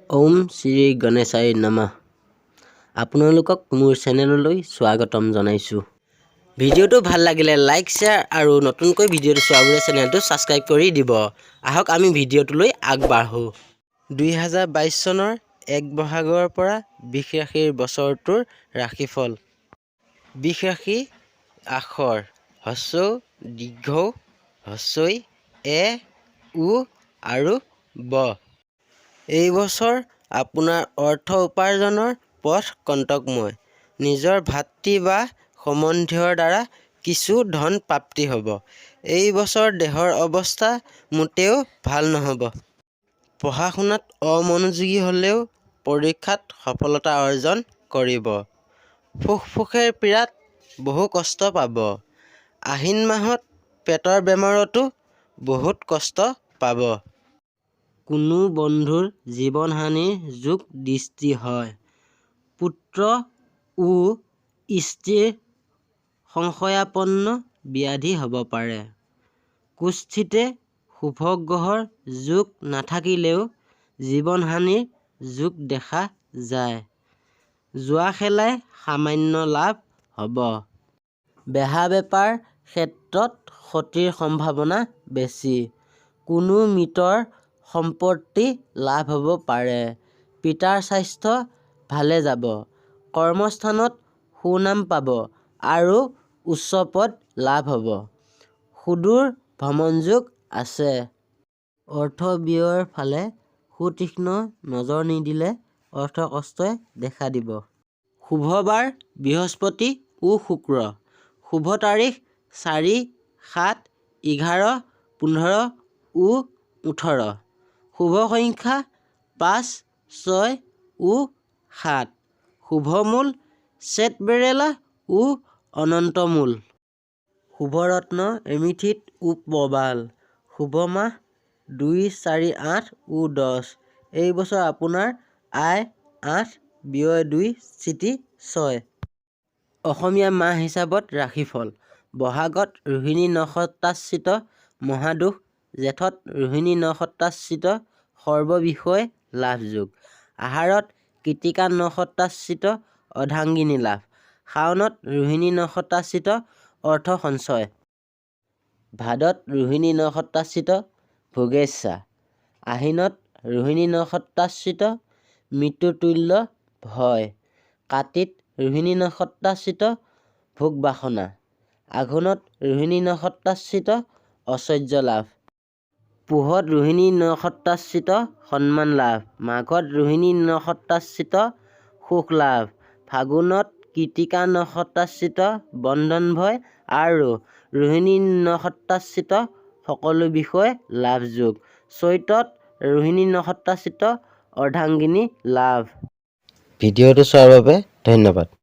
ওম শ্ৰী গণেশায় নমঃ। আপোনালোকক মোৰ চেনেললৈ স্বাগতম জনাইছোঁ। ভিডিঅ'টো ভাল লাগিলে লাইক শ্বেয়াৰ আৰু নতুনকৈ ভিডিঅ'টো চোৱাবোৰে চেনেলটো ছাবস্ক্ৰাইব কৰি দিব। আহক আমি ভিডিঅ'টোলৈ আগবাঢ়ো। 2022 চনৰ 1 বহাগৰ পৰা বৃষ ৰাশিৰ বছৰটোৰ ৰাশিফল। বৃষ ৰাশি আখৰ হস্ৰ দীৰ্ঘ হস্ৰই এ উ আৰু ব। এই বছৰ আপোনাৰ অৰ্থ উপাৰ্জনৰ পথ কণ্টকময়। নিজৰ ভাতৃ বা সম্বন্ধীয়ৰ দ্বাৰা কিছু ধন প্ৰাপ্তি হ'ব। এই বছৰ দেহৰ অৱস্থা মোটেও ভাল নহ'ব। পঢ়া শুনাত অমনোযোগী হ'লেও পৰীক্ষাত সফলতা অৰ্জন কৰিব। ফুসফুসেৰ পীড়াত বহু কষ্ট পাব। আহিন মাহত পেটৰ বেমাৰতো বহুত কষ্ট পাব। কোনো বন্ধুৰ জীৱনহানিৰ যোগ দৃষ্টি হয়। পুত্ৰ ও স্ত্ৰীৰ সংশয়াপন্ন ব্যাধি হ'ব পাৰে। কুষ্ঠিতে শুভ গ্ৰহৰ যোগ নাথাকিলেও জীৱনহানিৰ যোগ দেখা যায়। জুৱা খেলাই সামান্য লাভ হ'ব। বেহা বেপাৰ ক্ষেত্ৰত ক্ষতিৰ সম্ভাৱনা বেছি। কোনো মৃতৰ সম্পত্তি লাভ হ'ব পাৰে। পিতাৰ স্বাস্থ্য ভালে যাব। কৰ্মস্থানত সুনাম পাব আৰু উচ্চ পদ লাভ হ'ব। সুদূৰ ভ্ৰমণযোগ আছে। অৰ্থ ব্যয়ৰ ফালে সুতীক্ষ্ণ নজৰ নিদিলে অৰ্থকষ্টই দেখা দিব। শুভ বাৰ বৃহস্পতি ও শুক্ৰ। শুভ তাৰিখ 4, 7, 11, 15 ও 18। শুভ সংখ্যা 5, 6 ও 7। শুভ মূল শ্বেতবেৰেলা ও অনন্তমূল। শুভ ৰত্ন এমিথিত ও প্ৰবাল। শুভ মাহ 2, 4, 8 ও 10। এই বছৰ আপোনাৰ আয় 8, ব্যয় 2, চিটি 6। অসমীয়া মাহ হিচাপত ৰাশিফল। বহাগত ৰোহিণী নক্ষত্ৰাশ্ৰিত মহাদোষ। জেঠত ৰোহিণী নক্ষত্ৰাশ্ৰিত সৰ্ববিষয়ে লাভযোগ। আহাৰত কৃতিকা নক্ষত্ৰাশ্ৰিত অৰ্ধাংগিনী লাভ। শাওণত ৰোহিণী নক্ষত্ৰাশ্ৰিত অৰ্থ সঞ্চয়। ভাদত ৰোহিণী নক্ষত্ৰাশ্ৰিত ভোগেচ্ছা। আহিনত ৰোহিণী নক্ষত্ৰাশ্ৰিত মৃত্যুতুল্য ভয়। কাতিত ৰোহিণী নক্ষত্ৰাশ্ৰিত ভোগ বাসনা। আঘোণত ৰোহিণী নক্ষত্ৰাশ্ৰিত ঐশ্বৰ্য লাভ। পুহত ৰোহিণী নক্ষত্ৰাশ্ৰিত সন্মান লাভ। মাঘত ৰোহিণী নক্ষত্ৰাশ্ৰিত সুখ লাভ। ফাগুনত কৃতিকা নক্ষত্ৰাশ্ৰিত বন্ধন ভয় আৰু ৰোহিণী নক্ষত্ৰাশ্ৰিত সকলো বিষয়ে লাভযোগ। চৈতত ৰোহিণী নক্ষত্ৰাশ্ৰিত অৰ্ধাংগিনী লাভ। ভিডিঅ'টো চোৱাৰ বাবে ধন্যবাদ।